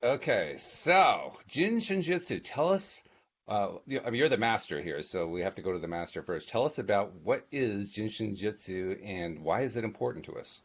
Okay, so Jin Shin Jyutsu, tell us. I mean, you're the master here, so we have to go to the master first. Tell us about what is Jin Shin Jyutsu and why is it important to us?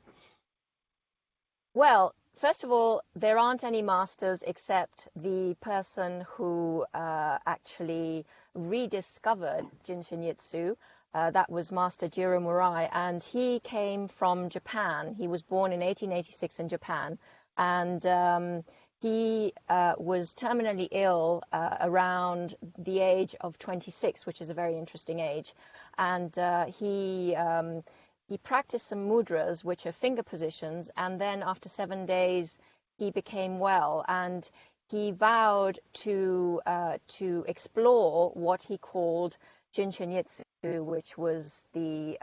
Well, first of all, there aren't any masters except the person who actually rediscovered Jin Shin Jyutsu. That was Master Jiro Murai, and he came from Japan. He was born in 1886 in Japan, and he was terminally ill around the age of 26, which is a very interesting age. And he practiced some mudras, which are finger positions, and then after 7 days, he became well, and he vowed to explore what he called Jin Shin Jyutsu, which was the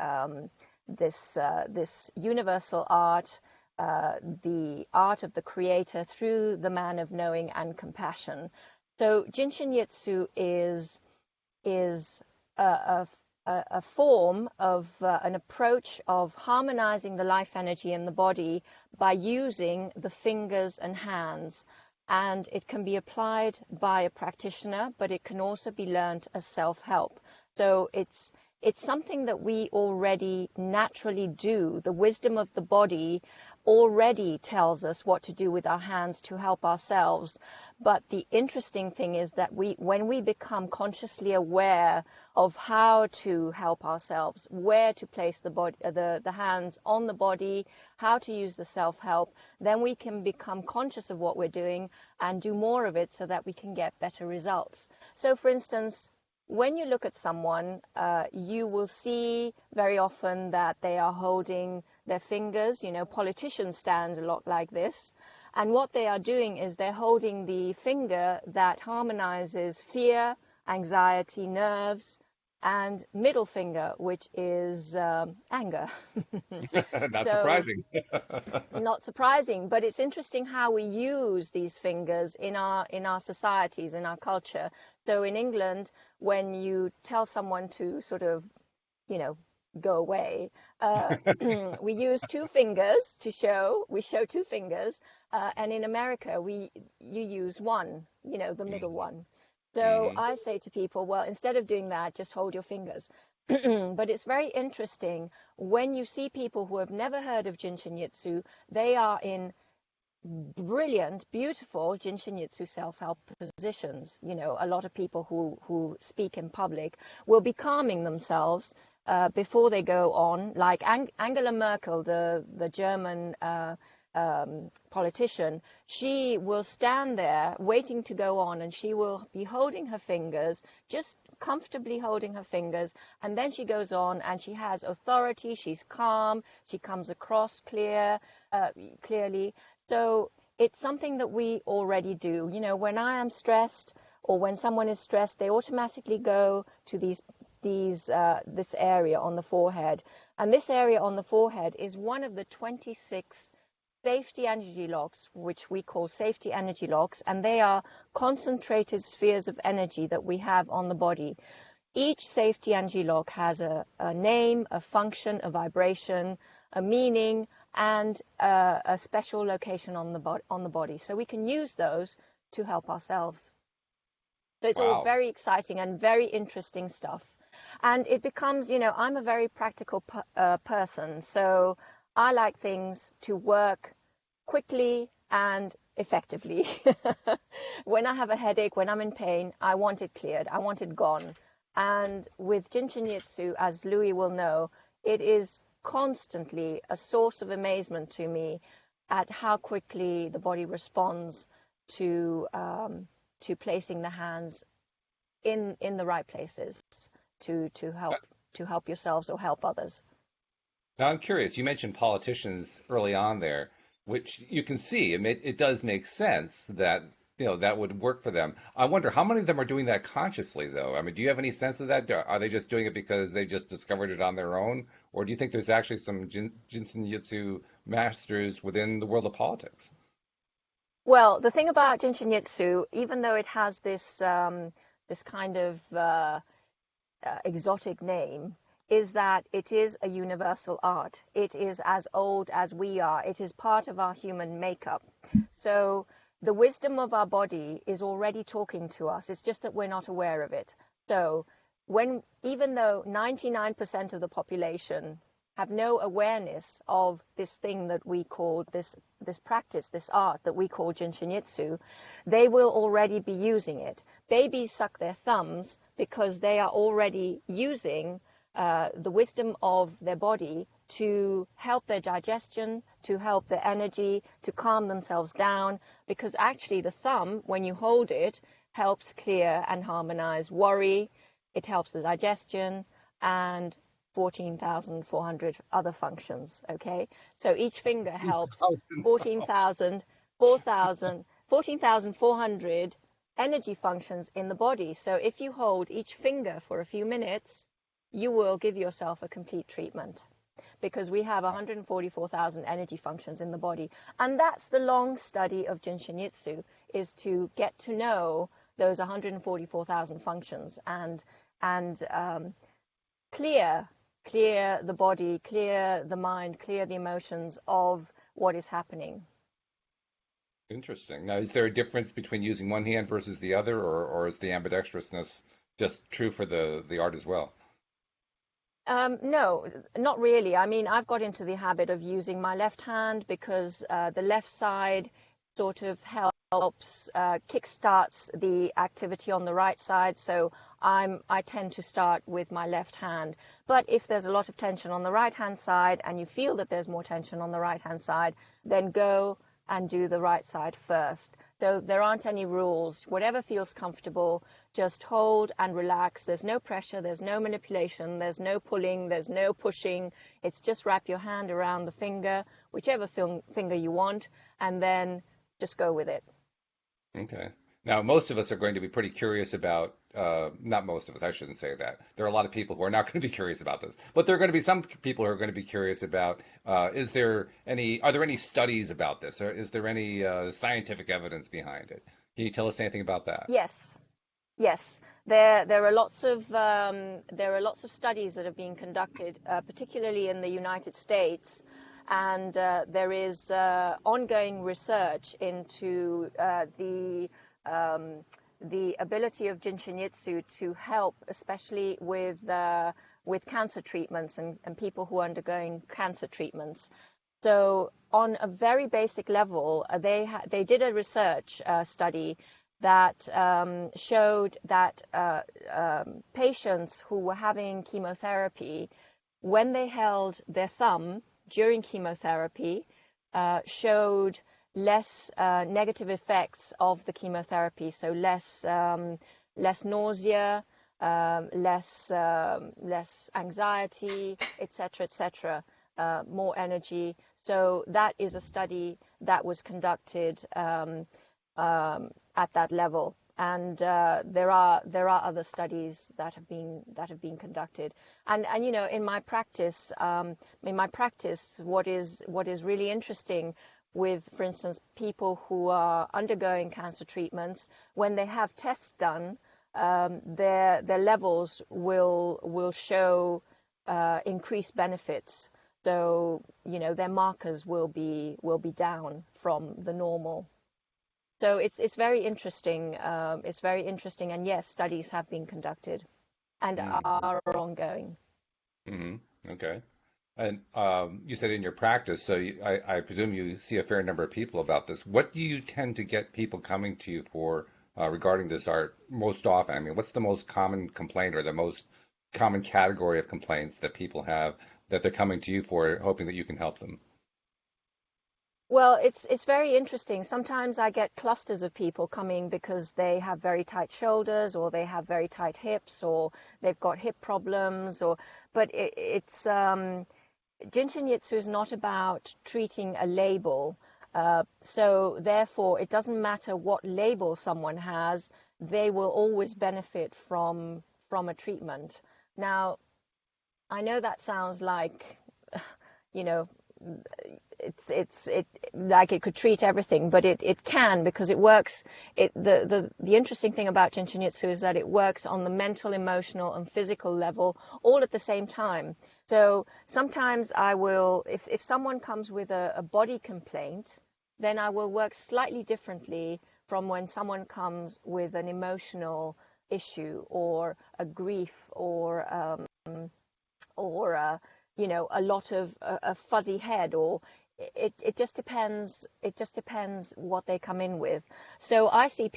this universal art, the art of the creator through the man of knowing and compassion. So Jin Shin Jyutsu is a, a form of an approach of harmonizing the life energy in the body by using the fingers and hands. And it can be applied by a practitioner, but it can also be learned as self-help. So it's something that we already naturally do. The wisdom of the body already tells us what to do with our hands to help ourselves. But the interesting thing is that when we become consciously aware of how to help ourselves, where to place the hands on the body, how to use the self-help, then we can become conscious of what we're doing and do more of it so that we can get better results. So, for instance, when you look at someone, you will see very often that they are holding their fingers. You know, politicians stand a lot like this. And what they are doing is they're holding the finger that harmonizes fear, anxiety, nerves, and middle finger, which is anger. Not So surprising. not surprising, but it's interesting how we use these fingers in our societies, in our culture. So in England, when you tell someone to sort of, you know, go away, we use two fingers to show. We show two fingers, and in America, you use one, you know, the middle Hmm. one. So Hmm. I say to people, well, instead of doing that, just hold your fingers. But it's very interesting when you see people who have never heard of Jin Shin Jyutsu, they are in brilliant, beautiful Jin Shin Jyutsu self-help positions. You know, a lot of people who speak in public will be calming themselves before they go on, like Angela Merkel, the German politician. She will stand there waiting to go on, and she will be holding her fingers, just comfortably holding her fingers, and then she goes on, and she has authority. She's calm. She comes across clearly. So it's something that we already do. You know, when I am stressed or when someone is stressed, they automatically go to this area on the forehead. And this area on the forehead is one of the 26 safety energy locks, which we call safety energy locks, and they are concentrated spheres of energy that we have on the body. Each safety energy lock has a name, a function, a vibration, a meaning, and a special location on the body. So we can use those to help ourselves. So it's all Wow. very exciting and very interesting stuff. And it becomes, you know, I'm a very practical person. So I like things to work quickly and effectively. When I have a headache, when I'm in pain, I want it cleared. I want it gone. And with Jin Shin Jyutsu, as Louis will know, it is constantly a source of amazement to me at how quickly the body responds to placing the hands in the right places to help yourselves or help others. Now I'm curious. You mentioned politicians early on there, which you can see. It does make sense that that would work for them. I wonder how many of them are doing that consciously, though. I mean, do you have any sense of that? Are they just doing it because they just discovered it on their own, or do you think there's actually some Jinsen Jitsu masters within the world of politics? Well, the thing about Jin Shin Jyutsu, even though it has this kind of exotic name, is that it is a universal art. It is as old as we are. It is part of our human makeup. So the wisdom of our body is already talking to us. It's just that we're not aware of it. So even though 99% of the population have no awareness of this thing that we call this practice, this art that we call Jin Shin Jyutsu, they will already be using it. Babies suck their thumbs because they are already using the wisdom of their body to help their digestion, to help their energy, to calm themselves down, because actually the thumb, when you hold it, helps clear and harmonize worry, it helps the digestion, and 14,400 other functions, okay? So each finger helps 14,400 energy functions in the body. So if you hold each finger for a few minutes, you will give yourself a complete treatment, because we have 144,000 energy functions in the body. And that's the long study of Jin Shin Jyutsu, is to get to know those 144,000 functions and clear the body, clear the mind, clear the emotions of what is happening. Interesting. Now, is there a difference between using one hand versus the other, or is the ambidextrousness just true for the art as well? No, not really. I mean, I've got into the habit of using my left hand because the left side sort of helps kickstarts the activity on the right side. So I tend to start with my left hand. But if there's a lot of tension on the right hand side and you feel that there's more tension on the right hand side, then go and do the right side first. So there aren't any rules. Whatever feels comfortable, just hold and relax. There's no pressure, there's no manipulation, there's no pulling, there's no pushing. It's just wrap your hand around the finger, whichever finger you want, and then just go with it. Okay. Now, most of us are going to be pretty curious about, not most of us, I shouldn't say that. There are a lot of people who are not going to be curious about this, but there are going to be some people who are going to be curious about, are there any studies about this? Or is there any scientific evidence behind it? Can you tell us anything about that? Yes. Yes, there are lots of studies that have been conducted, particularly in the United States, and there is ongoing research into the ability of Jin Shin Jyutsu to help, especially with cancer treatments and people who are undergoing cancer treatments. So on a very basic level, they did a research study that showed that patients who were having chemotherapy, when they held their thumb during chemotherapy, showed less negative effects of the chemotherapy, so less nausea, less anxiety, etc., etc., more energy. So that is a study that was conducted at that level, and there are other studies that have been conducted. And you know, in my practice, what is really interesting with, for instance, people who are undergoing cancer treatments, when they have tests done, their levels will show increased benefits. So you know, their markers will be down from the normal. So it's very interesting. It's very interesting, and yes, studies have been conducted and are ongoing. Mm-hmm. Okay. And you said in your practice, so I presume you see a fair number of people about this. What do you tend to get people coming to you for regarding this art most often? I mean, what's the most common complaint or the most common category of complaints that people have that they're coming to you for, hoping that you can help them? Well, it's very interesting. Sometimes I get clusters of people coming because they have very tight shoulders, or they have very tight hips, or they've got hip problems, but it's Jin Shin Jyutsu is not about treating a label. So therefore, it doesn't matter what label someone has, they will always benefit from a treatment. Now, I know that sounds like, you know, it's like it could treat everything, but it can, because it works. The interesting thing about Jin Shin Jyutsu is that it works on the mental, emotional, and physical level all at the same time. So sometimes I will, if someone comes with a body complaint, then I will work slightly differently from when someone comes with an emotional issue or a grief or a lot of a fuzzy head, or it just depends. It just depends what they come in with. So I see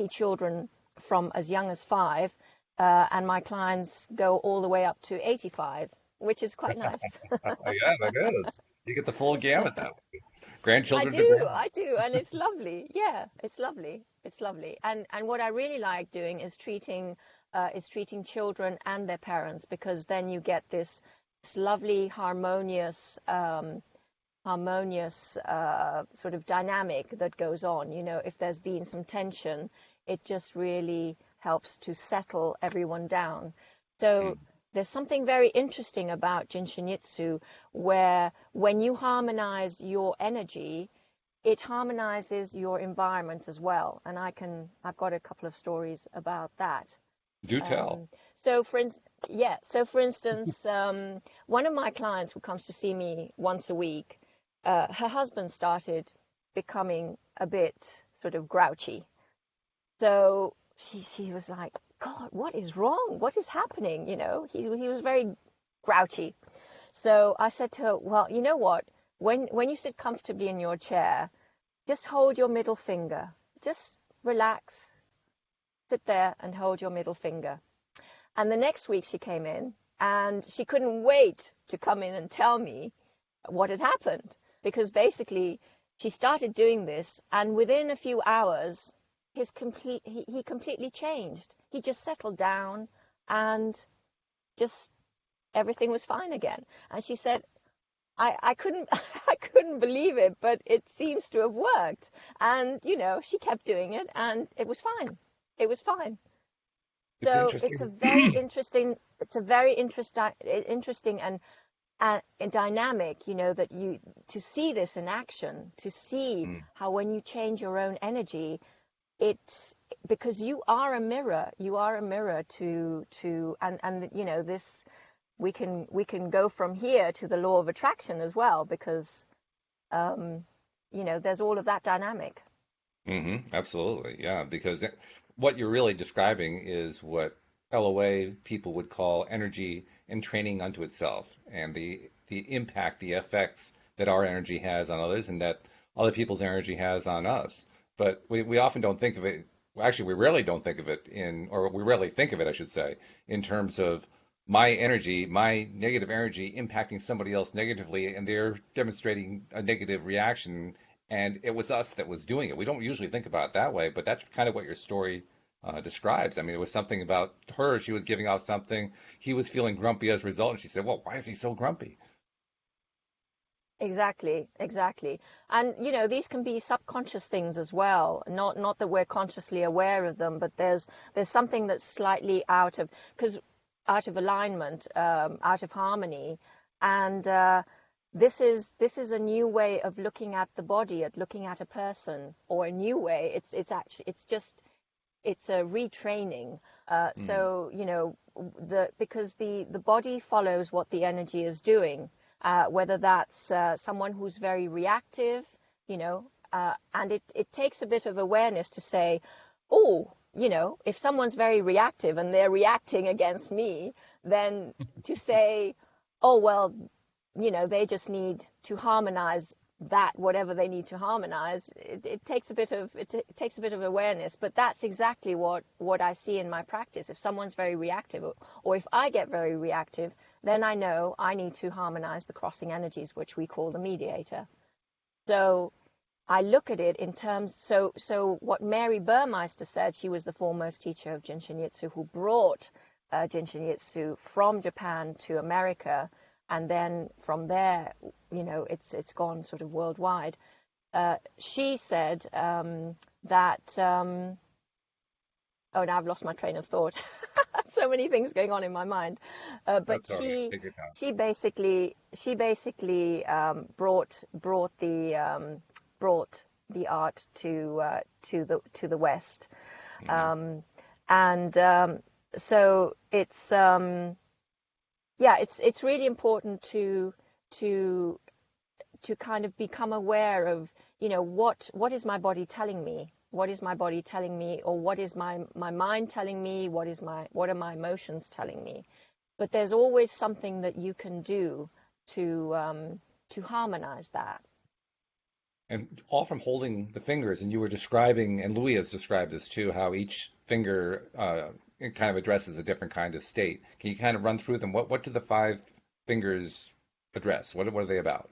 children from as young as 5, and my clients go all the way up to 85, which is quite nice. Yeah, that is. You get the full gamut that way. Grandchildren to I grandmas. do, and it's lovely. Yeah, it's lovely. It's lovely. And what I really like doing is treating children and their parents, because then you get this lovely harmonious sort of dynamic that goes on. If there's been some tension, it just really helps to settle everyone down. So there's something very interesting about Jin Shin Jyutsu, where when you harmonize your energy, it harmonizes your environment as well. And I've got a couple of stories about that. Do tell. So for instance, one of my clients who comes to see me once a week, her husband started becoming a bit sort of grouchy. So she was like, God, what is wrong? What is happening? He was very grouchy. So I said to her, well, you know what? When you sit comfortably in your chair, just hold your middle finger. Just relax, sit there and hold your middle finger. And the next week she came in and she couldn't wait to come in and tell me what had happened, because basically she started doing this, and within a few hours he completely changed. He just settled down and just everything was fine again. And she said, I couldn't I couldn't believe it, but it seems to have worked. And she kept doing it and it was fine. It was fine. It's So it's interesting. a very interesting and dynamic, that to see this in action, to see how when you change your own energy, it's because you are a mirror to this. We can go from here to the law of attraction as well, because there's all of that dynamic. Absolutely. Yeah, because what you're really describing is what LOA people would call energy entraining unto itself, and the impact, the effects that our energy has on others and that other people's energy has on us. But we often don't think of it, well, actually, we rarely don't think of it or we rarely think of it, I should say, in terms of my energy, my negative energy impacting somebody else negatively, and they're demonstrating a negative reaction, and it was us that was doing it. We don't usually think about it that way, but that's kind of what your story describes. I mean, it was something about her. She was giving off something. He was feeling grumpy as a result, and she said, "Well, why is he so grumpy?" Exactly. And these can be subconscious things as well. Not that we're consciously aware of them, but there's something that's slightly out of alignment, out of harmony, and this is a new way of looking at the body, at looking at a person, or a new way. It's a retraining. So because the body follows what the energy is doing. Whether that's someone who's very reactive, and it takes a bit of awareness to say, oh, if someone's very reactive and they're reacting against me, then to say, oh, well, they just need to harmonize that, whatever they need to harmonize. It takes a bit of awareness, but that's exactly what I see in my practice. If someone's very reactive, or if I get very reactive, then I know I need to harmonize the crossing energies, which we call the mediator. So I look at it in terms, so what Mary Burmeister said, she was the foremost teacher of Jin Shin Jyutsu, who brought Jin Shin Jyutsu from Japan to America, and then from there, it's gone sort of worldwide. She said that, oh, now I've lost my train of thought. So many things going on in my mind. But That's all right. Take your time. she basically brought the art to the West, and so it's really important to kind of become aware of what is my body telling me? What is my body telling me? Or what is my mind telling me? What are my emotions telling me? But there's always something that you can do to harmonize that. And all from holding the fingers, and you were describing, and Louis has described this too, how each finger it kind of addresses a different kind of state. Can you kind of run through them? What do the 5 fingers address? What are they about?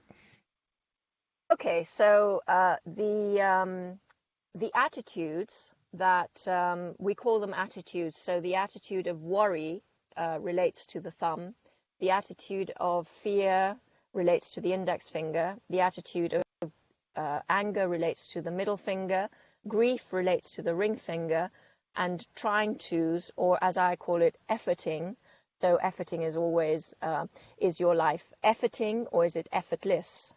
Okay, so the attitudes that we call them attitudes. So the attitude of worry relates to the thumb. The attitude of fear relates to the index finger. The attitude of anger relates to the middle finger. Grief relates to the ring finger. And trying to's, or as I call it, efforting. So efforting is always, is your life efforting or is it effortless?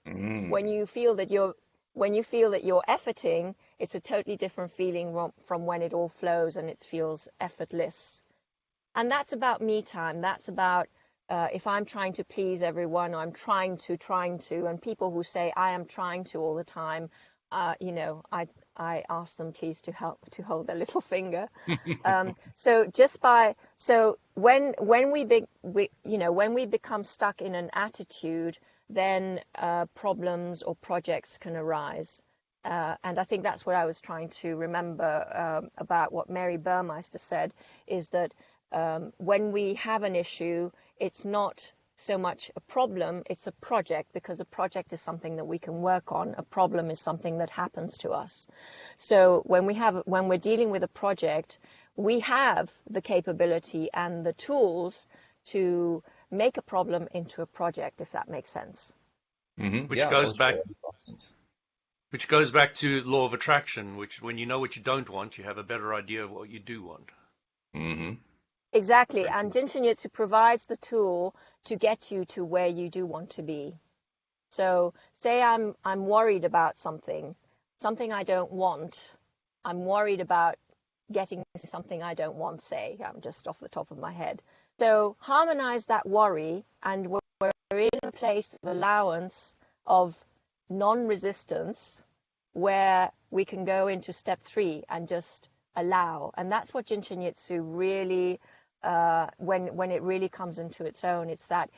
Mm. When you feel that you're efforting, it's a totally different feeling from when it all flows and it feels effortless. And that's about me time. That's about if I'm trying to please everyone, or I'm trying to, and people who say I am trying to all the time, I ask them please to help to hold their little finger. So when we become stuck in an attitude, then problems or projects can arise. And I think that's what I was trying to remember about what Mary Burmeister said, is that when we have an issue, it's not so much a problem, it's a project, because a project is something that we can work on. A problem is something that happens to us. So when we're dealing with a project, we have the capability and the tools to make a problem into a project, if that makes sense. Mm-hmm. Which Yeah, goes that back makes sense. which goes back to law of attraction, which when you know what you don't want, you have a better idea of what you do want. Mm-hmm. Exactly. And Jin Shin Jyutsu provides the tool to get you to where you do want to be. So say I'm worried about something I don't want. I'm worried about getting something I don't want, say. I'm just off the top of my head. So harmonize that worry, and we're in a place of allowance, of non-resistance, where we can go into step 3 and just allow. And that's what Jin Shin Jyutsu really, when it really comes into its own, it's that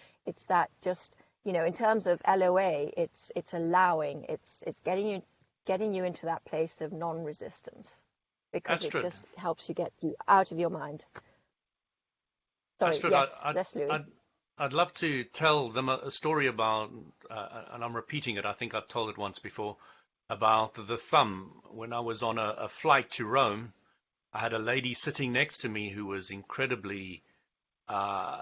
just, in terms of LOA, it's allowing, it's getting you into that place of non-resistance, because Astrid, it just helps you get you out of your mind. Sorry, Astrid, yes, that's Louis. I'd love to tell them a story about, and I'm repeating it, I think I've told it once before, about the thumb. When I was on a flight to Rome, I had a lady sitting next to me who was incredibly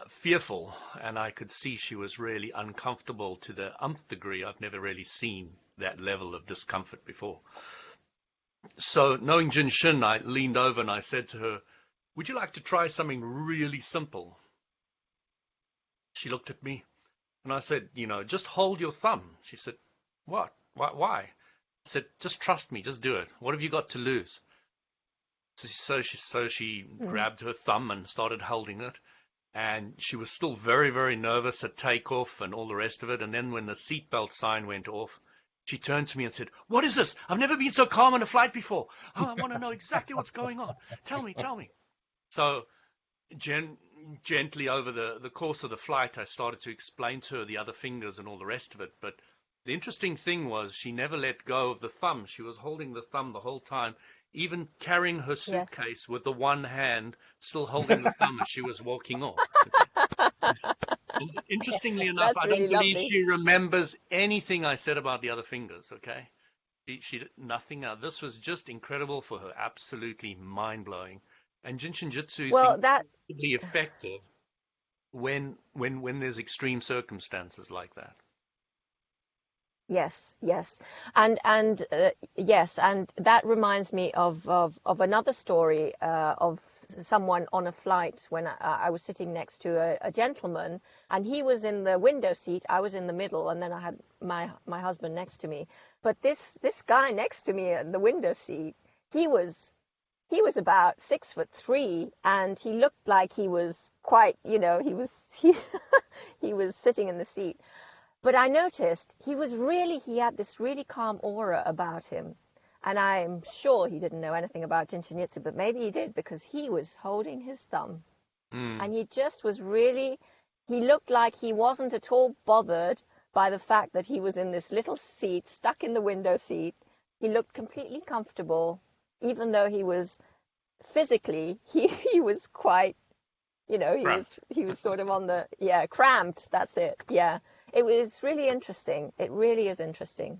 fearful, and I could see she was really uncomfortable to the nth degree. I've never really seen that level of discomfort before. So knowing Jin Shin, I leaned over and I said to her, "Would you like to try something really simple?" She looked at me and I said, "Just hold your thumb." She said, "What? Why?" I said, "Just trust me, just do it. What have you got to lose?" So she grabbed her thumb and started holding it. And she was still very, very nervous at takeoff and all the rest of it. And then when the seatbelt sign went off, she turned to me and said, "What is this? I've never been so calm on a flight before. Oh, I want to know exactly what's going on. Tell me. So gently over the course of the flight, I started to explain to her the other fingers and all the rest of it. But the interesting thing was she never let go of the thumb. She was holding the thumb the whole time, even carrying her suitcase with the one hand, still holding the thumb as she was walking off. Interestingly enough, That's I really don't believe lovely. she remembers anything I said about the other fingers, okay? She nothing else. This was just incredible for her, absolutely mind-blowing. And Jin Shin Jyutsu is incredibly effective when there's extreme circumstances like that. Yes, and yes, and that reminds me of another story of someone on a flight when I was sitting next to a gentleman, and he was in the window seat, I was in the middle, and then I had my husband next to me. But this guy next to me in the window seat, he was about 6'3", and he looked like he was quite, he was sitting in the seat. But I noticed he had this really calm aura about him. And I'm sure he didn't know anything about Jin Shin Jyutsu, but maybe he did because he was holding his thumb. And he just was really, he looked like he wasn't at all bothered by the fact that he was in this little seat, stuck in the window seat. He looked completely comfortable, even though he was physically, he was quite, Cramped. he was sort of on the, cramped. That's it. Yeah. It was really interesting. It really is interesting.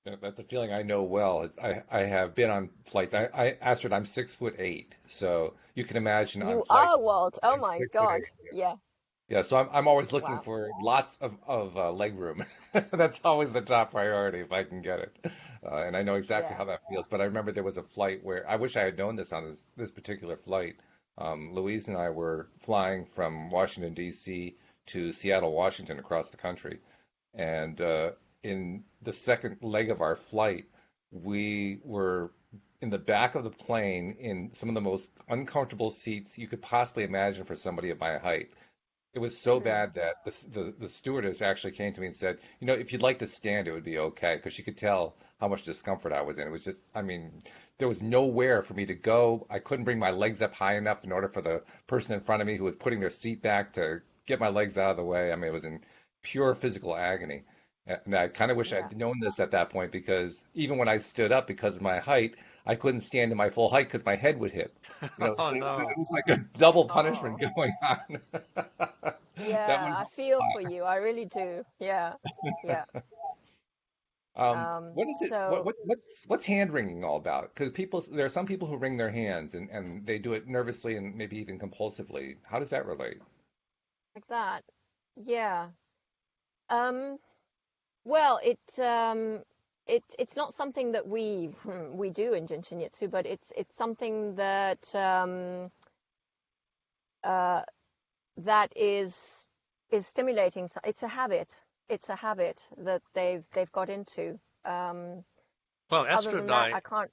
Yeah, that's a feeling I know well. I have been on flights. Astrid, I'm 6'8", so you can imagine on You are, flights. Walt. Oh I'm my six foot God. eight. Yeah. Yeah, so I'm always looking Wow. for lots of leg room. That's always the top priority if I can get it. And I know exactly Yeah. how that feels. But I remember there was a flight where I wish I had known this on this particular flight. Louise and I were flying from Washington, D.C. to Seattle, Washington, across the country. And in the second leg of our flight, we were in the back of the plane in some of the most uncomfortable seats you could possibly imagine for somebody of my height. It was so Mm. bad that the stewardess actually came to me and said, if you'd like to stand, it would be okay, because she could tell how much discomfort I was in. It was just, I mean, there was nowhere for me to go. I couldn't bring my legs up high enough in order for the person in front of me who was putting their seat back to get my legs out of the way. I mean, it was in pure physical agony. And I kind of wish Yeah. I'd known this at that point, because even when I stood up because of my height, I couldn't stand in my full height because my head would hit. Oh So no. it was like a double punishment Oh. going on. That Yeah, would I feel for you. I really do. Yeah. Yeah. what is it? So, What's hand wringing all about? Because there are some people who wring their hands and they do it nervously and maybe even compulsively. How does that relate? like that. Yeah. Um, well, it's not something that we do in Jin Shin Jyutsu, but it's something that uh, that is stimulating. It's a habit. It's a habit that they've got into. Um, Well, Other than Astrid, that, I can't.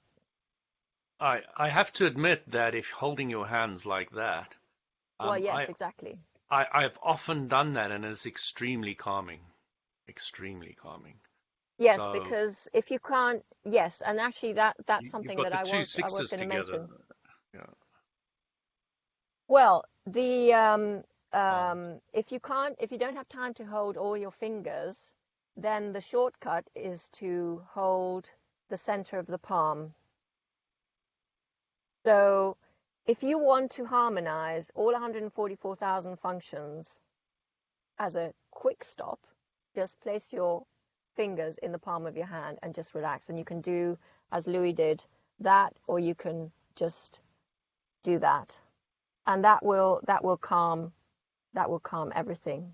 I have to admit that if holding your hands like that, Well, um, yes, I, exactly. I've often done that and it's extremely calming, extremely calming. Yes, So because if you can't, yes, and actually that's you've something got that the two I was sixes going to together. mention. Yeah. Well, the Um, if you don't have time to hold all your fingers, then the shortcut is to hold the center of the palm. So if you want to harmonize all 144,000 functions as a quick stop, just place your fingers in the palm of your hand and just relax. And you can do, as Louis did, that, or you can just do that. And that will calm everything.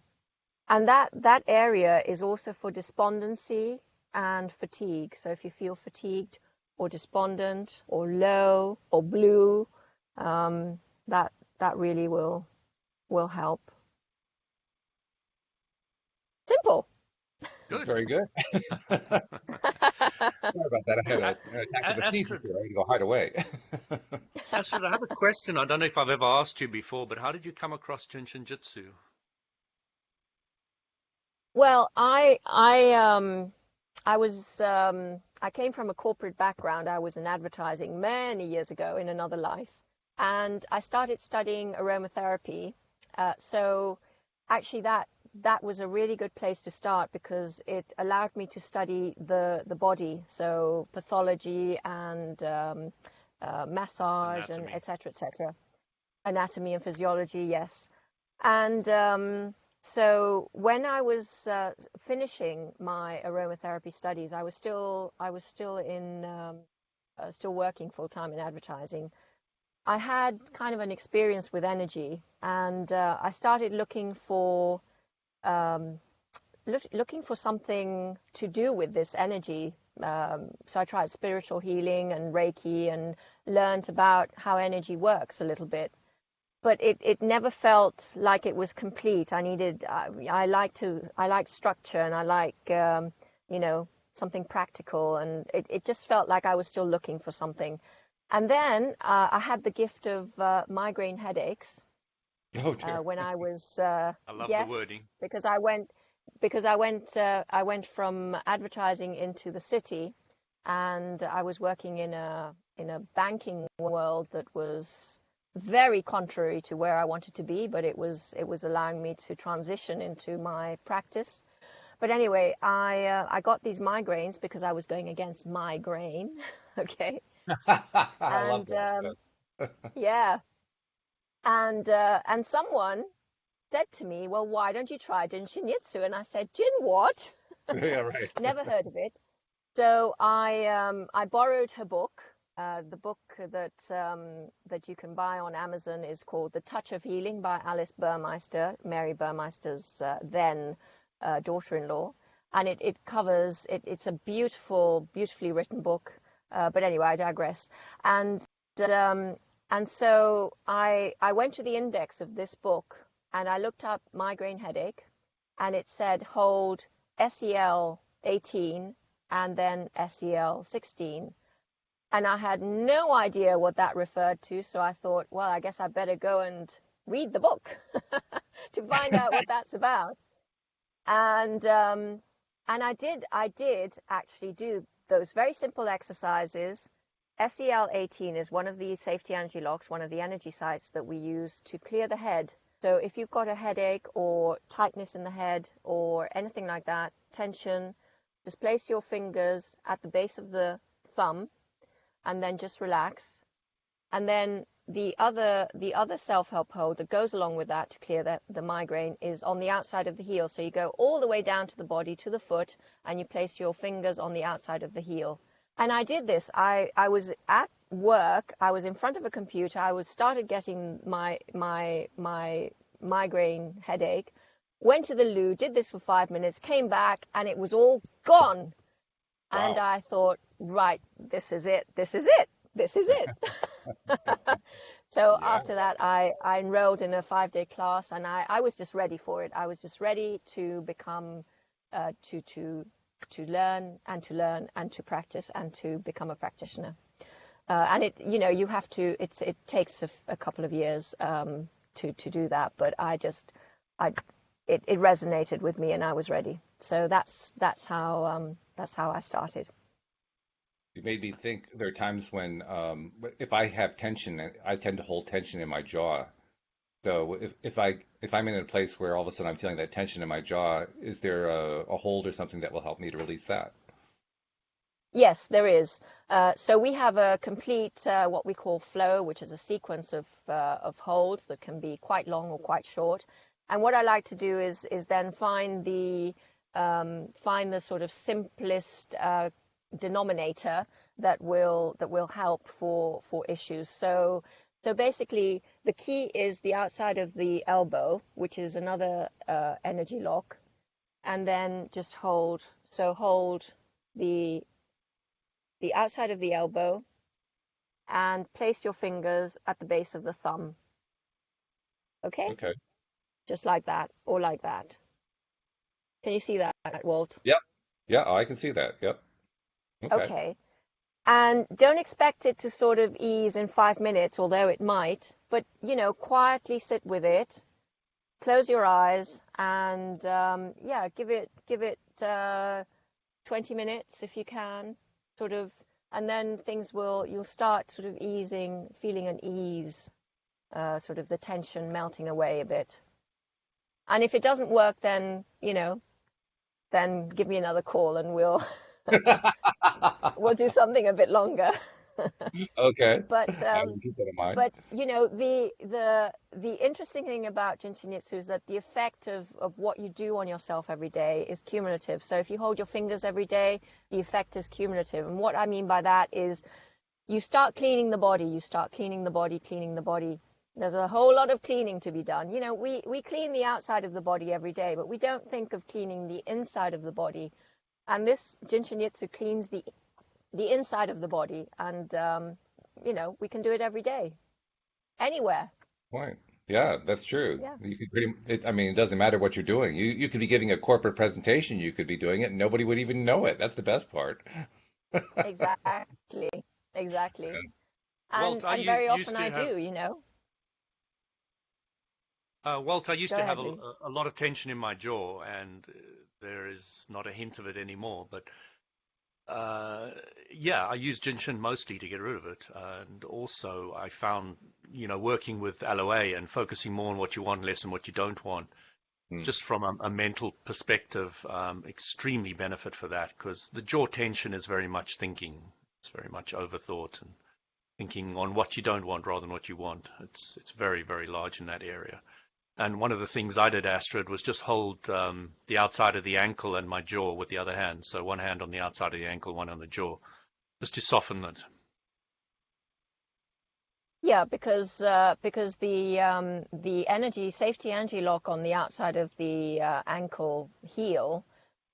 And that area is also for despondency and fatigue. So if you feel fatigued or despondent or low or blue, um, that really will help. Simple. good. Very good. Sorry about that. I had A- an attack of the seizure Astrid, here. I had to go hide away. Astrid, I have a question. I don't know if I've ever asked you before, but how did you come across Jin Shin Jyutsu? Well, I came from a corporate background. I was in advertising many years ago in another life, and I started studying aromatherapy. So actually, that was a really good place to start because it allowed me to study the body, so pathology and massage and Anatomy. et cetera, et cetera. Anatomy and physiology, yes. And so when I was finishing my aromatherapy studies, I was still in still working full time in advertising. I had kind of an experience with energy, and I started um, looking for something to do with this energy. So I tried spiritual healing and Reiki and learned about how energy works a little bit, but it never felt like it was complete. I liked structure, and I like something practical, and it just felt like I was still looking for something. And then I had the gift of migraine headaches Oh dear. when I was I love the yes, wording. because I went because I went from advertising into the city, and I was working in a banking world that was very contrary to where I wanted to be, but it was allowing me to transition into my practice. But anyway, I got these migraines because I was going against my grain, okay, I love and that. Yes. yeah, and someone said to me, "Well, why don't you try Jin Shin Jyutsu?" And I said, "Jin what?" Yeah, right. Never heard of it. So I borrowed her book. The book that you can buy on Amazon is called The Touch of Healing by Alice Burmeister, Mary Burmeister's then daughter-in-law, and it covers it. It's a beautifully written book. But anyway, I digress. And um, and so I went to the index of this book and I looked up migraine headache, and it said hold SEL 18 and then SEL 16. And I had no idea what that referred to. So I thought, well, I guess I better go and read the book to find out what that's about. And I did actually do those very simple exercises. SEL 18 is one of the safety energy locks, one of the energy sites that we use to clear the head. So if you've got a headache or tightness in the head or anything like that, tension, just place your fingers at the base of the thumb and then just relax. And then the other self-help hold that goes along with that to clear the migraine is on the outside of the heel. So you go all the way down to the body, to the foot, and you place your fingers on the outside of the heel. And I did this. I was at work. I was in front of a computer. I started getting my migraine headache. Went to the loo, did this for 5 minutes, came back, and it was all gone. And Wow. I thought, right, this is it. This is it. This is it. So Yeah. after that, I enrolled in a 5-day class, and I was just ready for it. I was just ready to become, to learn and to learn and to practice and to become a practitioner. And it, you have to. It takes a couple of years to do that, but it resonated with me, and I was ready. So that's how I started. You made me think there are times when if I have tension, I tend to hold tension in my jaw. So if I'm in a place where all of a sudden I'm feeling that tension in my jaw, is there a hold or something that will help me to release that? Yes, there is. So we have a complete what we call flow, which is a sequence of holds that can be quite long or quite short. And what I like to do is then find the sort of simplest denominator that will help for issues. So basically, the key is the outside of the elbow, which is another energy lock, and then just hold. So hold the outside of the elbow and place your fingers at the base of the thumb. Okay? Okay. Just like that, or like that. Can you see that, Walt? Yep. Yeah, I can see that. Yep. Okay. Okay. And don't expect it to sort of ease in 5 minutes, although it might. But, quietly sit with it. Close your eyes and, yeah, give it 20 minutes if you can, sort of, and then you'll start sort of easing, feeling an ease, sort of the tension melting away a bit. And if it doesn't work, then, then give me another call and we'll do something a bit longer. Okay. But I will keep that in mind. but the interesting thing about Jin Shin Jyutsu is that the effect of what you do on yourself every day is cumulative. So if you hold your fingers every day, the effect is cumulative. And what I mean by that is you start cleaning the body, cleaning the body. There's a whole lot of cleaning to be done. We clean the outside of the body every day, but we don't think of cleaning the inside of the body. And this Jin Shin Jyutsu cleans the inside of the body, and we can do it every day, anywhere. Point. Yeah, that's true. Yeah, You could I mean, it doesn't matter what you're doing. You could be giving a corporate presentation. You could be doing it, and nobody would even know it. That's the best part. exactly, exactly. And And Walt, I very used often to I have do. Walt, I used Go to have ahead, Lee. a lot of tension in my jaw, and there is not a hint of it anymore. But uh, yeah, I use Jin Shin mostly to get rid of it. And also, I found, working with aloe and focusing more on what you want, less on what you don't want, Hmm. just from a mental perspective, extremely benefit for that because the jaw tension is very much thinking. It's very much overthought and thinking on what you don't want rather than what you want. It's very, very large in that area. And one of the things I did, Astrid, was just hold the outside of the ankle and my jaw with the other hand. So one hand on the outside of the ankle, one on the jaw, just to soften it. Yeah, because the energy safety energy lock on the outside of the ankle heel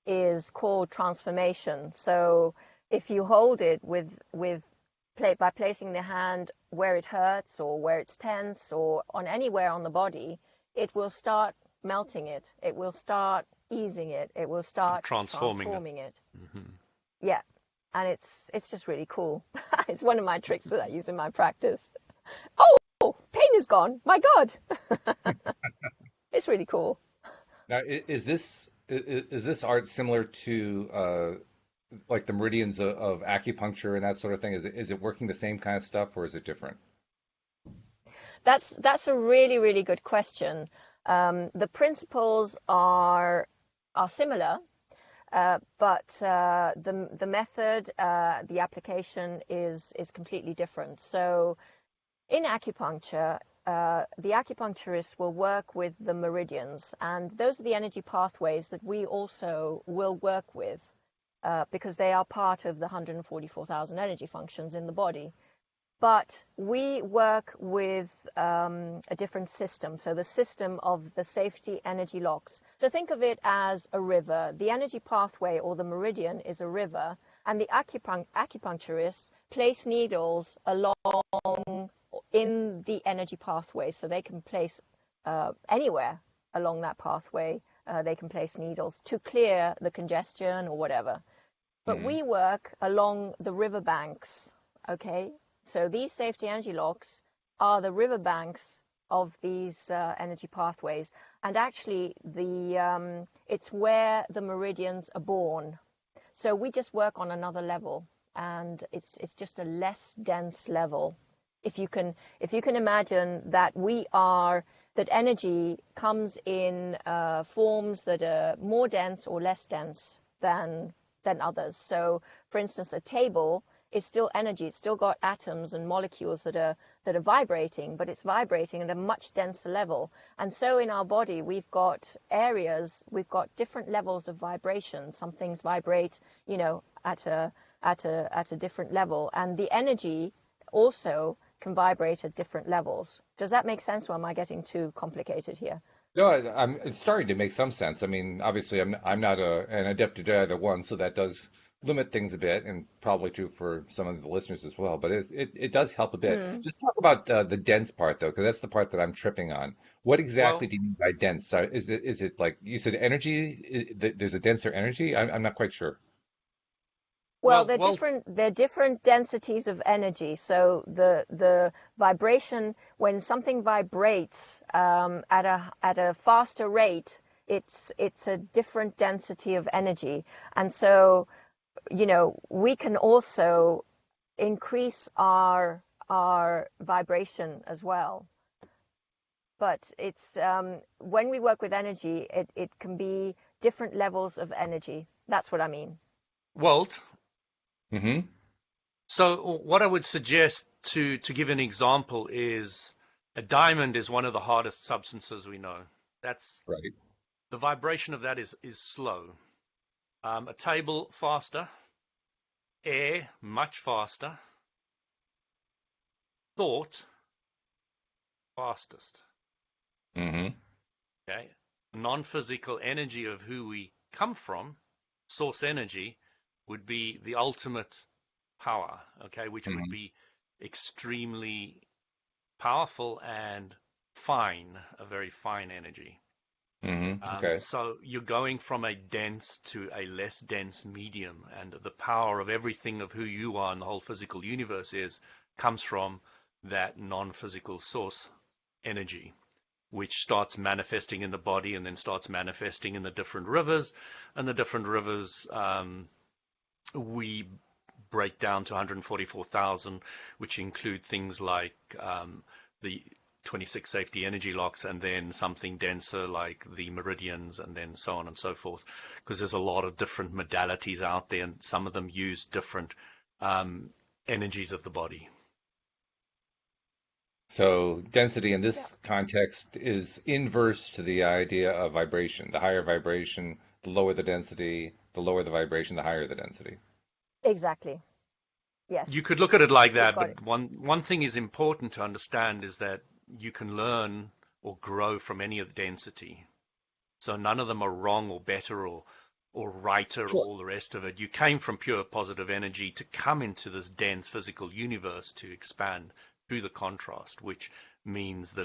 is called transformation. So if you hold it by placing the hand where it hurts or where it's tense or on anywhere on the body, it will start melting it. It will start easing it. It will start Transforming it. transforming it. Hmm. Yeah, and it's just really cool. It's one of my tricks that I use in my practice. Oh, pain is gone. My God. It's really cool. Now, is this art similar to like the meridians of acupuncture and that sort of thing? Is it working the same kind of stuff, or is it different? That's a really, really good question. The principles are similar, but the method, the application is completely different. So in acupuncture, the acupuncturist will work with the meridians, and those are the energy pathways that we also will work with because they are part of the 144,000 energy functions in the body. But we work with a different system, so the system of the safety energy locks. So think of it as a river. The energy pathway or the meridian is a river, and the acupuncturist place needles along in the energy pathway, so they can place anywhere along that pathway. They can place needles to clear the congestion or whatever. But Hmm. we work along the riverbanks, okay? So these safety energy locks are the riverbanks of these energy pathways, and actually it's where the meridians are born. So we just work on another level, and it's just a less dense level. If you can imagine that energy comes in forms that are more dense or less dense than others. So, for instance, a table is still energy. It's still got atoms and molecules that are vibrating, but it's vibrating at a much denser level. And so in our body, we've got different levels of vibration. Some things vibrate, at a different level, and the energy also can vibrate at different levels. Does that make sense, or am I getting too complicated here? No, it's starting to make some sense. I mean, obviously, I'm not an adept at either one, so that does limit things a bit, and probably true for some of the listeners as well. But it does help a bit. Mm. Just talk about the dense part though, because that's the part that I'm tripping on. What exactly Well, do you mean by dense? So is it like you said energy? There's a denser energy? I'm not quite sure. Well, well, they're different densities of energy. So the vibration, when something vibrates at a faster rate, it's a different density of energy. And so, we can also increase our vibration as well. But it's when we work with energy, it can be different levels of energy. That's what I mean. Walt. Mm-hmm. So what I would suggest to give an example is a diamond is one of the hardest substances we know. That's Right. the vibration of that is slow. A table faster, air much faster, thought fastest. Mm-hmm. Okay, non-physical energy of who we come from, source energy, would be the ultimate power. Okay, which would Mm-hmm. be extremely powerful and fine, a very fine energy. Mm-hmm. Okay. So you're going from a dense to a less dense medium, and the power of everything of who you are and the whole physical universe is comes from that non-physical source energy. which starts manifesting in the body and then starts manifesting in the different rivers. And the different rivers, we break down to 144,000, which include things like the 26 safety energy locks, and then something denser like the meridians, and then so on and so forth, because there's a lot of different modalities out there, and some of them use different energies of the body. So density in this context is inverse to the idea of vibration. The higher vibration, the lower the density, the lower the vibration, the higher the density. Exactly. Yes. You could look at it like that, got but one thing is important to understand is that you can learn or grow from any of the density. So none of them are wrong or better or righter or all the rest of it. You came from pure positive energy to come into this dense physical universe to expand through the contrast, which means the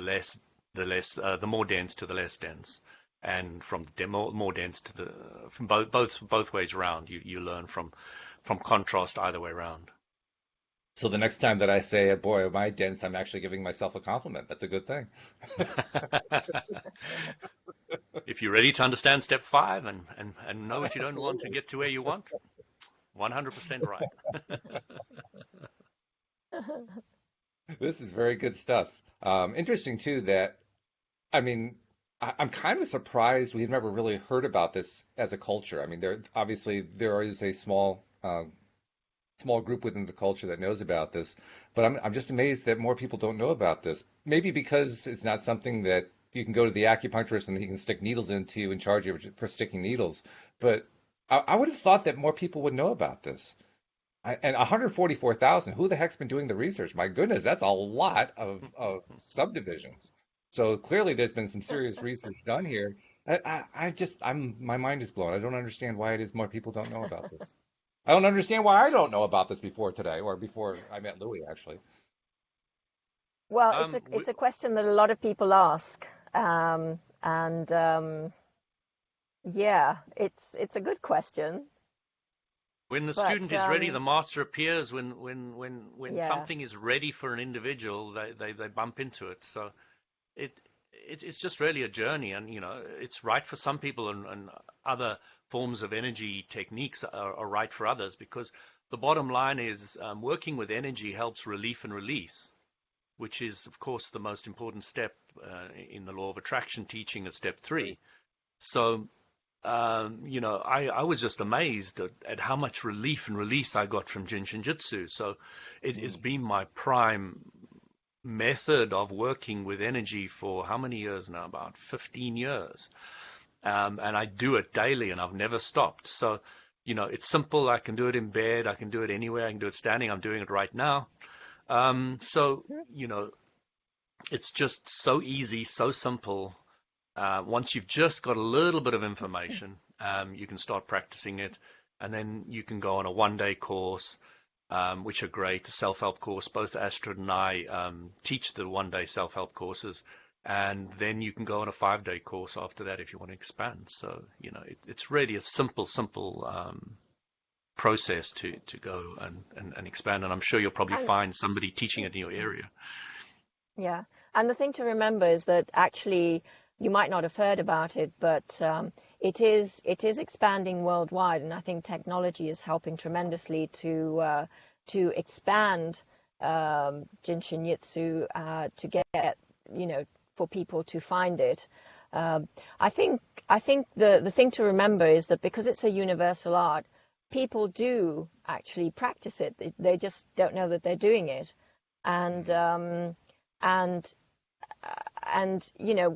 more dense to the less dense, and from the more dense to the from both ways around. You learn from contrast either way around. So the next time that I say, boy, am I dense, I'm actually giving myself a compliment. That's a good thing. If you're ready to understand step 5 and know what you don't want to get to where you want, 100% right. This is very good stuff. Interesting too that, I mean, I'm kind of surprised we've never really heard about this as a culture. I mean, there is a small group within the culture that knows about this, but I'm just amazed that more people don't know about this. Maybe because it's not something that you can go to the acupuncturist and he can stick needles into you and charge you for sticking needles. But I would have thought that more people would know about this. And 144,000, who the heck's been doing the research? My goodness, that's a lot of subdivisions. So clearly there's been some serious research done here. My mind is blown. I don't understand why it is more people don't know about this. I don't understand why I don't know about this before today, or before I met Louis, actually. Well, it's a question that a lot of people ask, yeah, it's a good question. When the student is ready, the master appears. When something is ready for an individual, they bump into it. So it's just really a journey, and it's right for some people, and other forms of energy techniques are right for others, because the bottom line is working with energy helps relief and release, which is, of course, the most important step in the law of attraction teaching at step 3. So, I was just amazed at how much relief and release I got from Jin Shin Jyutsu. So it's been my prime method of working with energy for how many years now? About 15 years. And I do it daily, and I've never stopped. So, it's simple. I can do it in bed. I can do it anywhere. I can do it standing. I'm doing it right now. So, it's just so easy, so simple. Once you've just got a little bit of information, you can start practicing it, and then you can go on a one-day course, which are great, a self-help course. Both Astrid and I teach the one-day self-help courses, and then you can go on a 5-day course after that if you want to expand. So, it's really a simple process to go and expand, and I'm sure you'll probably find somebody teaching it in your area. Yeah, and the thing to remember is that actually, you might not have heard about it, but it is expanding worldwide, and I think technology is helping tremendously to expand Jin Shin Jyutsu to get for people to find it. I think the thing to remember is that because it's a universal art, people do actually practice it. They just don't know that they're doing it, and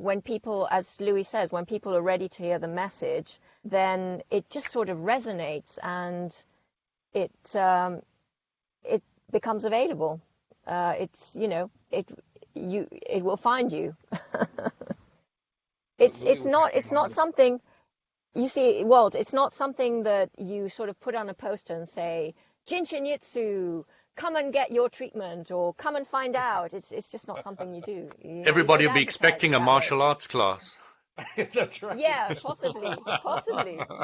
when people, as Louis says, when people are ready to hear the message, then it just sort of resonates, and it becomes available. It will find you. It's not something, you see, Walt, it's not something that you sort of put on a poster and say, Jin Shin Jyutsu, come and get your treatment, or come and find out. It's just not something you do. Everybody will be expecting a martial arts class. That's right. Yeah, possibly.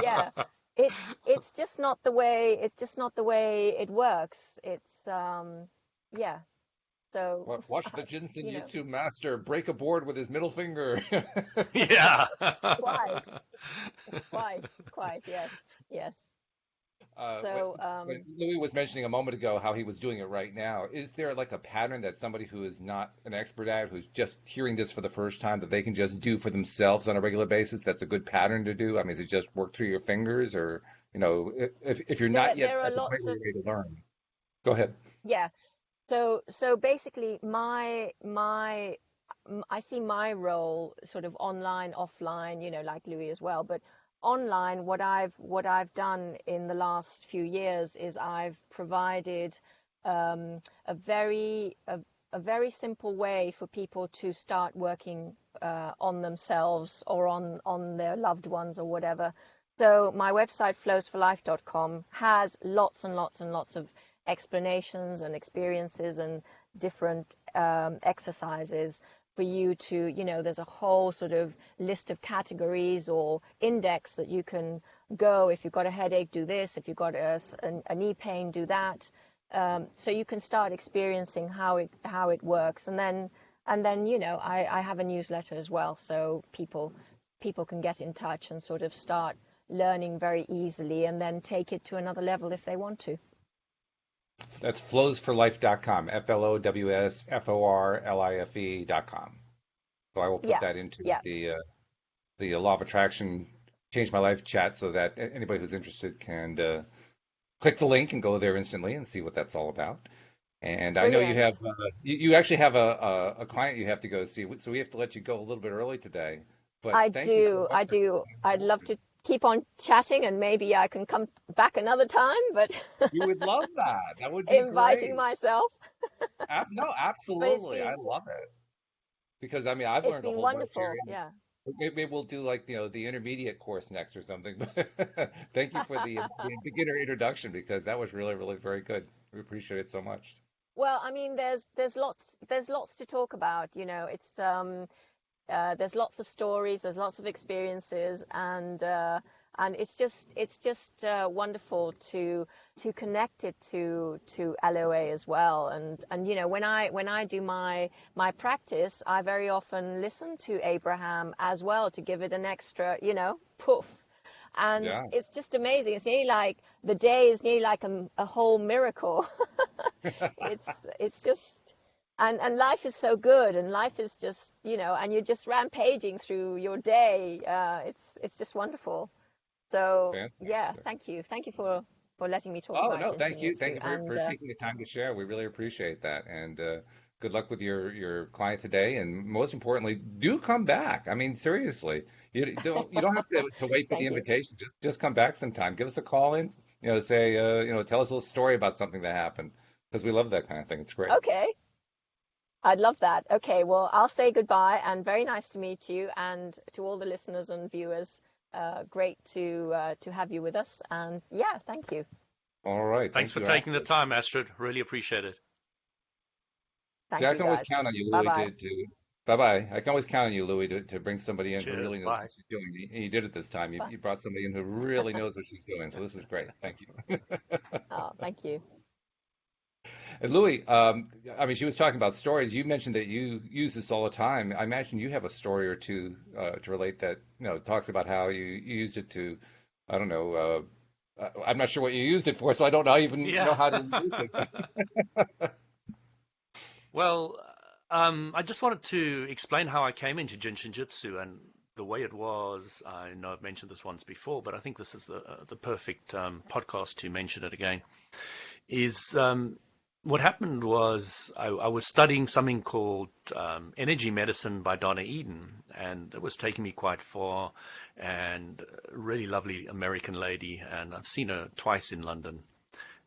Yeah, it's just not the way. It's just not the way it works. It's yeah. So, Watch the Jin Shin you know, Jyutsu master break a board with his middle finger. Yeah. quite, quite, yes, yes. So, When Louis was mentioning a moment ago how he was doing it right now, is there like a pattern that somebody who is not an expert at, who's just hearing this for the first time, that they can just do for themselves on a regular basis? That's a good pattern to do. I mean, is it just work through your fingers, or if you're not yet there are at the point lots where of, you're ready to learn? Go ahead. yeah. So basically, I see my role sort of online, offline, like Louis as well. But online, what I've done in the last few years is I've provided a very simple way for people to start working on themselves or on their loved ones or whatever. So my website, flowsforlife.com, has lots and lots and lots of explanations and experiences and different exercises for you to, there's a whole sort of list of categories or index that you can go. If you've got a headache, do this. If you've got a knee pain, do that. So you can start experiencing how it works. And then I have a newsletter as well, so people can get in touch and sort of start learning very easily and then take it to another level if they want to. That's flowsforlife.com, FLOWSFORLIFE.com. So I will put Yeah, that into yeah, the Law of Attraction Change My Life chat so that anybody who's interested can click the link and go there instantly and see what that's all about. And I know you have brilliant. you actually have a client you have to go see, so we have to let you go a little bit early today. But I thank you so do, much I for do. I'd taking love the time. to keep on chatting and maybe I can come back another time, but You would love that. That would be inviting great. myself. No, But absolutely. I love it because I mean I've it's learned a been whole bunch here. wonderful. Yeah. Maybe we'll do like the intermediate course next or something. But thank you for the beginner introduction because that was really really very good. We appreciate it so much. Well, I mean, there's lots to talk about. It's there's lots of stories, there's lots of experiences, and it's just wonderful to connect it to LOA as well. And when I do my practice, I very often listen to Abraham as well to give it an extra poof. And Yeah. it's just amazing. It's nearly like the day is nearly like a whole miracle. It's just, and life is so good, and life is just, and you're just rampaging through your day. It's just wonderful. So yeah, Fantastic. thank you for letting me talk Oh about no, Jin Shin thank you. Thank Jyutsu. you And for taking the time to share. We really appreciate that. And good luck with your client today. And most importantly, do come back. I mean, seriously, you don't have to wait for the thank you. invitation. Just come back sometime. Give us a call in. Say tell us a little story about something that happened because we love that kind of thing. It's great. Okay, I'd love that. Okay, well, I'll say goodbye and very nice to meet you, and to all the listeners and viewers. Great to have you with us. And yeah, thank you. All right. Thanks Thank for you, taking the Astrid. time, Astrid. Really appreciate it. See, Thank I you can always guys. count on you, Bye Louis, bye. to bye bye. I can always count on you, Louis, to bring somebody in who Cheers. really knows Bye. what she's doing. And you did it this time. You, Bye. you brought somebody in who really knows what she's doing. So this is great. Thank you. Oh, thank you. And Louis, I mean, she was talking about stories. You mentioned that you use this all the time. I imagine you have a story or two to relate that, talks about how you used it to, I don't know, I'm not sure what you used it for, so I don't even know Yeah. how to use it. Well, I just wanted to explain how I came into Jin Shin Jyutsu and the way it was. I know I've mentioned this once before, but I think this is the perfect podcast to mention it again. Is what happened was I was studying something called energy medicine by Donna Eden, and it was taking me quite far. And a really lovely American lady, and I've seen her twice in London.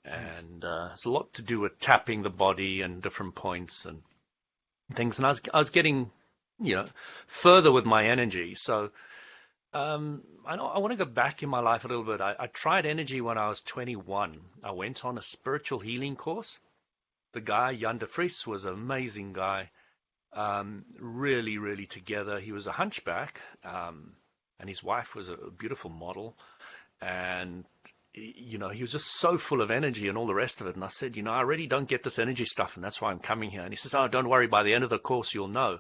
And it's a lot to do with tapping the body and different points and things. And I was getting, further with my energy. So I want to go back in my life a little bit. I tried energy when I was 21. I went on a spiritual healing course. The guy, Jan de Vries, was an amazing guy. Really, really together. He was a hunchback, and his wife was a beautiful model. And he was just so full of energy and all the rest of it. And I said, I really don't get this energy stuff, and that's why I'm coming here. And he says, oh, don't worry, by the end of the course, you'll know.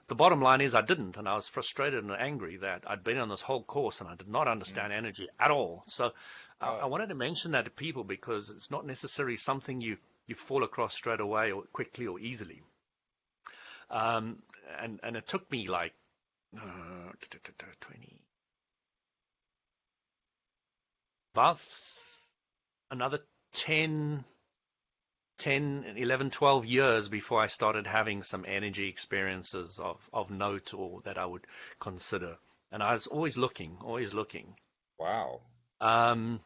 The bottom line is I didn't, and I was frustrated and angry that I'd been on this whole course and I did not understand energy at all. So I wanted to mention that to people because it's not necessarily something you fall across straight away or quickly or easily. And it took me like 20, about another 10, 11, 12 years before I started having some energy experiences of note or that I would consider. And I was always looking. Wow. The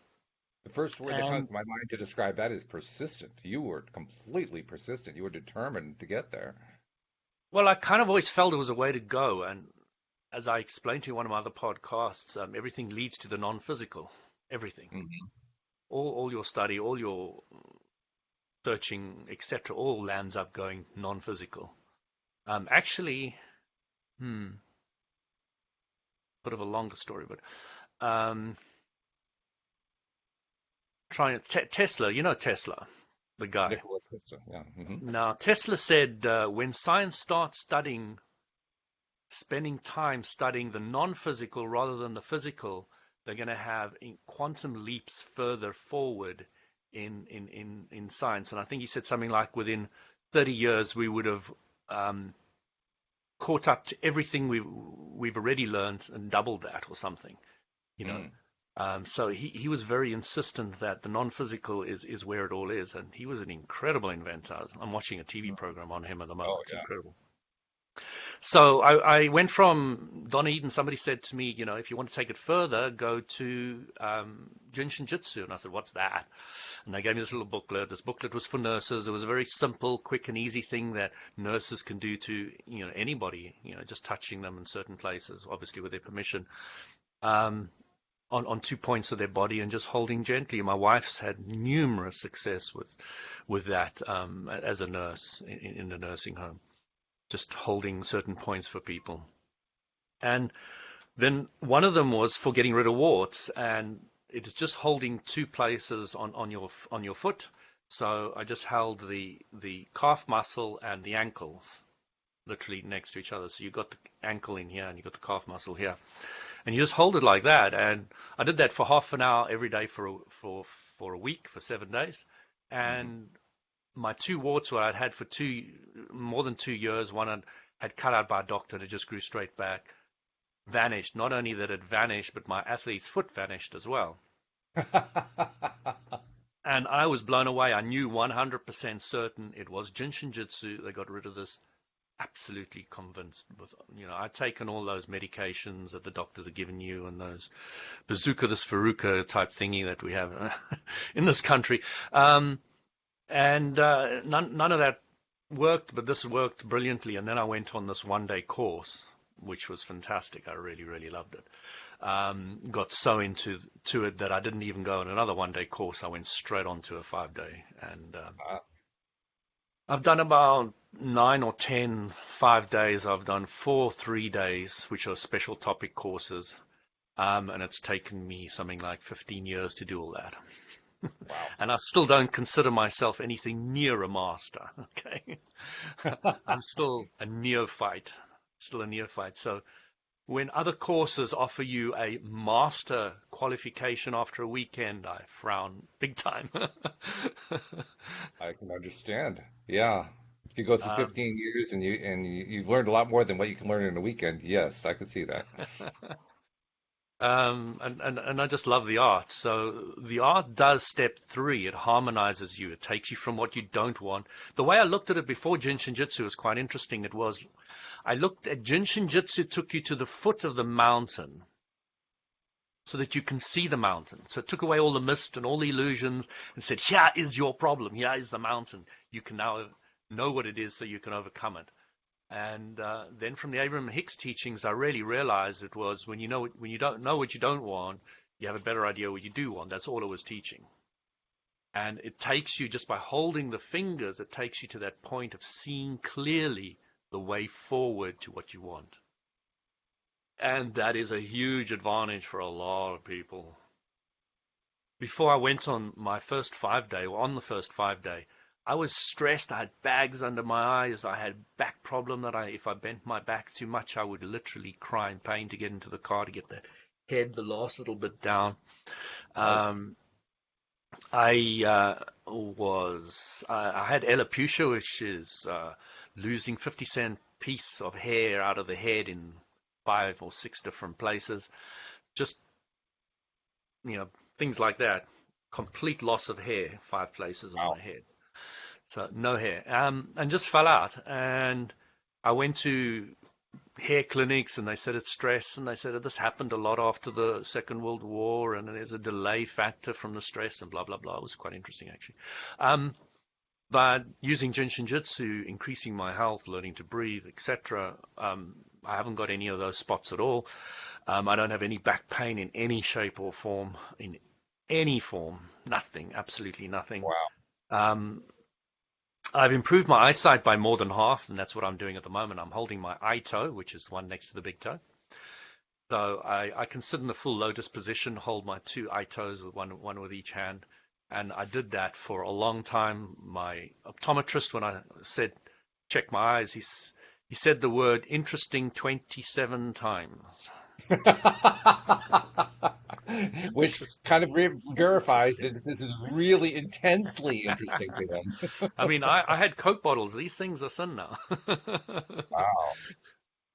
first word that comes to my mind to describe that is persistent. You were completely persistent. You were determined to get there. Well, I kind of always felt it was a way to go. And as I explained to you in one of my other podcasts, everything leads to the non-physical. Everything. Mm-hmm. All your study, all your searching, etc., all lands up going non-physical. Actually, bit of a longer story, but Tesla, Tesla, the guy. Nikola Tesla, yeah. Mm-hmm. Now, Tesla said when science starts spending time studying the non-physical rather than the physical, they're going to have quantum leaps further forward in science. And I think he said something like within 30 years we would have caught up to everything we've already learned and doubled that or something, So he was very insistent that the non-physical is where it all is, and he was an incredible inventor. I'm watching a TV program on him at the moment. It's incredible. So I went from Dunedin. Somebody said to me, if you want to take it further, go to Jin Shin Jyutsu. And I said, what's that? And they gave me this little booklet. This booklet was for nurses. It was a very simple, quick, and easy thing that nurses can do to anybody, just touching them in certain places, obviously with their permission, on 2 points of their body and just holding gently. My wife's had numerous success with that as a nurse in the nursing home. Just holding certain points for people. And then one of them was for getting rid of warts, and it is just holding 2 places on your foot. So I just held the calf muscle and the ankles literally next to each other. So you've got the ankle in here and you've got the calf muscle here. And you just hold it like that. And I did that for half an hour every day for a week, for 7 days. And my 2 warts what I'd had for more than 2 years, one had cut out by a doctor and it just grew straight back, vanished. Not only that it vanished, but my athlete's foot vanished as well. And I was blown away. I knew 100% certain it was Jin Shin Jyutsu. They got rid of this. Absolutely convinced. I'd taken all those medications that the doctors are giving you and those bazooka, this Faruka type thingy that we have in this country. And none of that worked, but this worked brilliantly. And then I went on this 1-day course, which was fantastic. I really, really loved it. Got so into it that I didn't even go on another 1-day course. I went straight on to a 5-day. And I've done about 9 or 10 5 days. I've done 4 3 days, which are special topic courses. And it's taken me something like 15 years to do all that. Wow. And I still don't consider myself anything near a master. Okay. I'm still a neophyte. So when other courses offer you a master qualification after a weekend, I frown big time. I can understand. Yeah. If you go through 15 years and you've learned a lot more than what you can learn in a weekend, yes, I could see that. And I just love the art. So the art does step 3. It harmonizes you. It takes you from what you don't want. The way I looked at it before Jin Shin Jyutsu was quite interesting. I looked at Jin Shin Jyutsu took you to the foot of the mountain so that you can see the mountain. So it took away all the mist and all the illusions and said, here is your problem. Here is the mountain. You can now know what it is so you can overcome it. And then from the Abraham Hicks teachings, I really realized it was when you don't know what you don't want, you have a better idea what you do want. That's all it was teaching. And it takes you, just by holding the fingers, it takes you to that point of seeing clearly the way forward to what you want. And that is a huge advantage for a lot of people. before I went on my first 5 day, or on the first 5 day, I was stressed. I had bags under my eyes. I had back problem that if I bent my back too much, I would literally cry in pain to get into the car to get the head the last little bit down. Nice. Um, I had alopecia, which is losing 50-cent piece of hair out of the head in 5 or 6 different places. Just, you know, things like that. Complete loss of hair, 5 places on my Wow. head. So no hair. And just fell out. And I went to hair clinics and they said it's stress, and they said this happened a lot after the Second World War and there's a delay factor from the stress and blah, blah, blah. It was quite interesting, actually. But using Jin Shin Jyutsu, increasing my health, learning to breathe, etc., I haven't got any of those spots at all. I don't have any back pain in any shape or form, in any form, nothing, absolutely nothing. Wow. Um, I've improved my eyesight by more than half, and that's what I'm doing at the moment. I'm holding my eye toe, which is the one next to the big toe. So I can sit in the full lotus position, hold my two eye toes with one with each hand. And I did that for a long time. My optometrist, when I said, check my eyes, he said the word interesting 27 times. Which kind of verifies that this is really intensely interesting to him. I mean, I had Coke bottles. These things are thin now. Wow.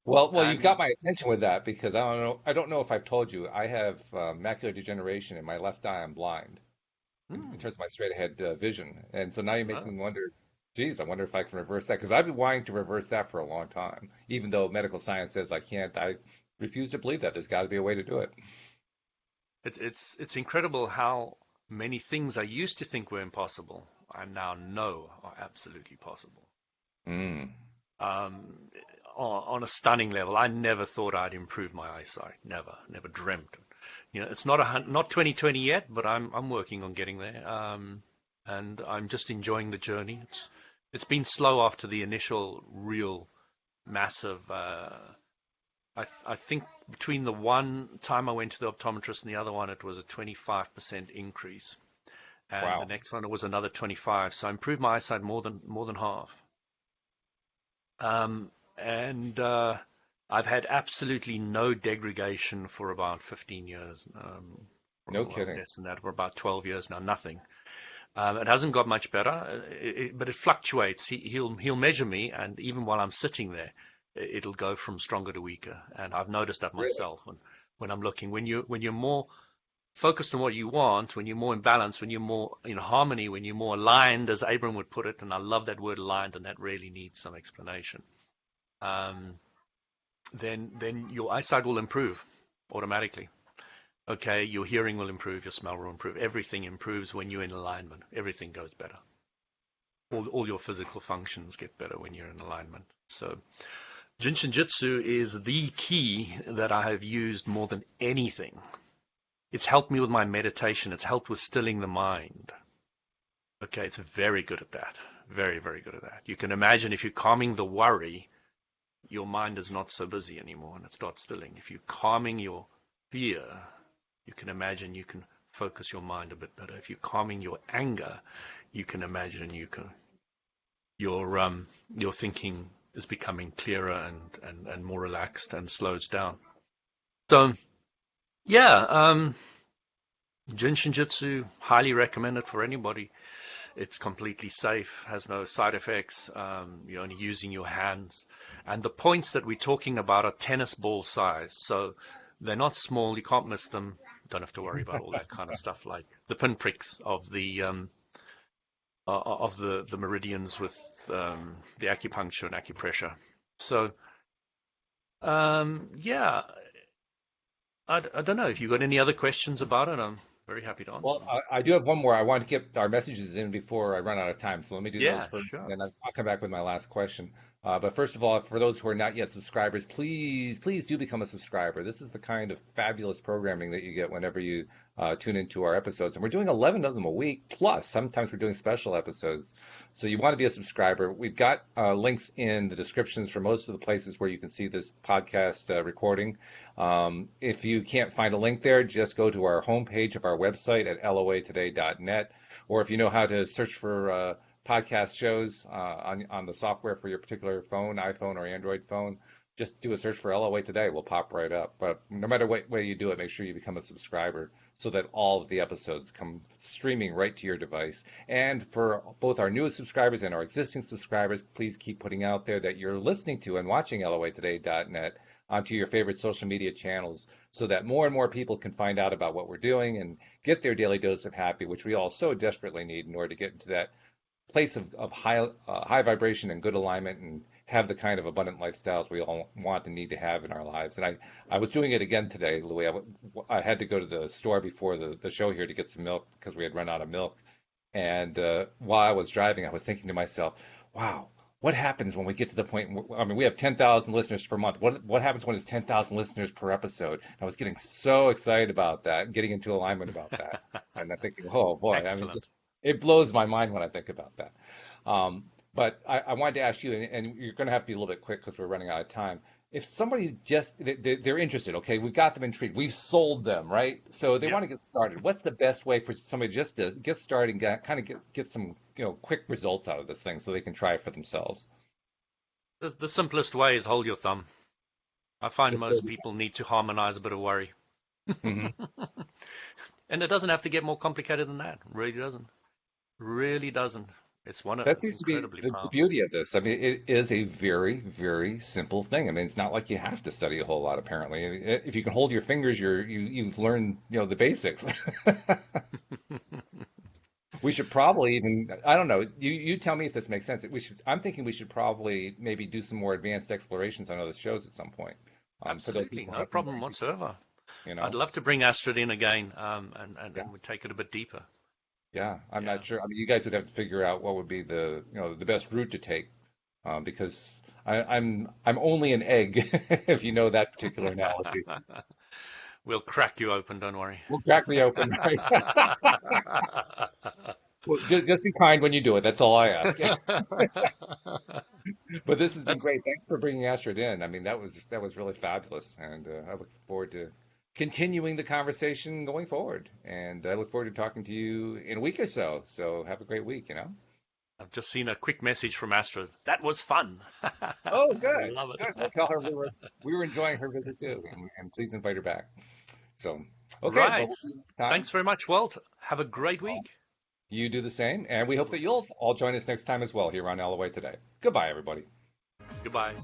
Well, you've And got my attention with that because I don't know if I've told you, I have macular degeneration in my left eye. I'm blind in hmm, terms of my straight ahead vision, and so now you make oh, me wonder. Geez, I wonder if I can reverse that because I've been wanting to reverse that for a long time. Even though medical science says I can't, I refuse to believe that. There's got to be a way to do it. it's incredible how many things I used to think were impossible, I now know are absolutely possible. Mm. Um, on a stunning level. I never thought I'd improve my eyesight. Never dreamt. You know, it's not 2020 yet, but I'm working on getting there. And I'm just enjoying the journey. It's been slow after the initial real massive. I think between the one time I went to the optometrist and the other one, it was a 25% increase, and the Wow. next one it was another 25. So I improved my eyesight more than half. And I've had absolutely no degradation for about 15 years. No Well, kidding. less than that, for about 12 years now, nothing. It hasn't got much better, but it fluctuates. He'll measure me, and even while I'm sitting there, it'll go from stronger to weaker. And I've noticed that Really? myself when I'm looking. When you're more focused on what you want, when you're more in balance, when you're more in harmony, when you're more aligned, as Abram would put it, and I love that word aligned, and that really needs some explanation. Um, then your eyesight will improve automatically. Okay, your hearing will improve, your smell will improve. Everything improves when you're in alignment. Everything goes better. All your physical functions get better when you're in alignment. So Jin Shin Jyutsu is the key that I have used more than anything. It's helped me with my meditation. It's helped with stilling the mind. Okay, it's very good at that. Very, very good at that. You can imagine if you're calming the worry, your mind is not so busy anymore and it starts stilling. If you're calming your fear, you can imagine you can focus your mind a bit better. If you're calming your anger, you can imagine your thinking is becoming clearer and more relaxed and slows down. So yeah, Jin Shin Jyutsu, highly recommended for anybody. It's completely safe, has no side effects. You're only using your hands. And the points that we're talking about are tennis ball size. So they're not small. You can't miss them. Don't have to worry about all that kind of stuff like the pinpricks of the meridians with the acupuncture and acupressure. So yeah, I don't know if you've got any other questions about it. I'm very happy to answer Well, them. I do have one more. I want to get our messages in before I run out of time. So let me do those Yeah, first, and sure. then I'll come back with my last question. But first of all, for those who are not yet subscribers, please do become a subscriber. This is the kind of fabulous programming that you get whenever you tune into our episodes. And we're doing 11 of them a week, plus sometimes we're doing special episodes. So you want to be a subscriber. We've got links in the descriptions for most of the places where you can see this podcast recording. If you can't find a link there, just go to our homepage of our website at loatoday.net. Or if you know how to search for podcast shows on the software for your particular phone, iPhone or Android phone, just do a search for LOA Today. We'll pop right up. But no matter what way you do it, make sure you become a subscriber so that all of the episodes come streaming right to your device. And for both our newest subscribers and our existing subscribers, please keep putting out there that you're listening to and watching LOAtoday.net onto your favorite social media channels so that more and more people can find out about what we're doing and get their daily dose of happy, which we all so desperately need in order to get into that place of high vibration and good alignment and have the kind of abundant lifestyles we all want and need to have in our lives. And I was doing it again today, Louis. I had to go to the store before the show here to get some milk because we had run out of milk. And while I was driving, I was thinking to myself, wow, what happens when we get to the point, I mean, we have 10,000 listeners per month. What happens when it's 10,000 listeners per episode? I was getting so excited about that, getting into alignment about that. And I'm thinking, oh boy, Excellent. I mean, it blows my mind when I think about that. But I wanted to ask you, and you're going to have to be a little bit quick because we're running out of time. If somebody they're interested, okay, we've got them intrigued, we've sold them, right? So they want to get started. What's the best way for somebody just to get started and get some quick results out of this thing so they can try it for themselves? The simplest way is hold your thumb. I find most people need to harmonize a bit of worry. Mm-hmm. And it doesn't have to get more complicated than that. It really doesn't. Really doesn't. It's That seems to be the beauty of this. I mean, it is a very, very simple thing. I mean, it's not like you have to study a whole lot, apparently. If you can hold your fingers, you've learned, the basics. We should probably even, I don't know, you tell me if this makes sense. I'm thinking we should probably maybe do some more advanced explorations on other shows at some point. Absolutely, no problem whatsoever. You know? I'd love to bring Astrid in again, and we'd take it a bit deeper. Yeah, I'm not sure. I mean, you guys would have to figure out what would be the best route to take, because I'm only an egg, if you know that particular analogy. We'll crack you open, don't worry. We'll crack me open, right? Well, just be kind when you do it. That's all I ask. But this has been great. Thanks for bringing Astrid in. I mean, that was really fabulous, and I look forward to continuing the conversation going forward. And I look forward to talking to you in a week or so. So have a great week, I've just seen a quick message from Astrid. That was fun. Oh, good. I love it. Good. We'll tell her we were enjoying her visit too, and please invite her back. So, okay. Right. Well, thanks very much, Walt. Have a great week. You do the same, and we hope that you'll all join us next time as well here on LOA Today. Goodbye, everybody. Goodbye.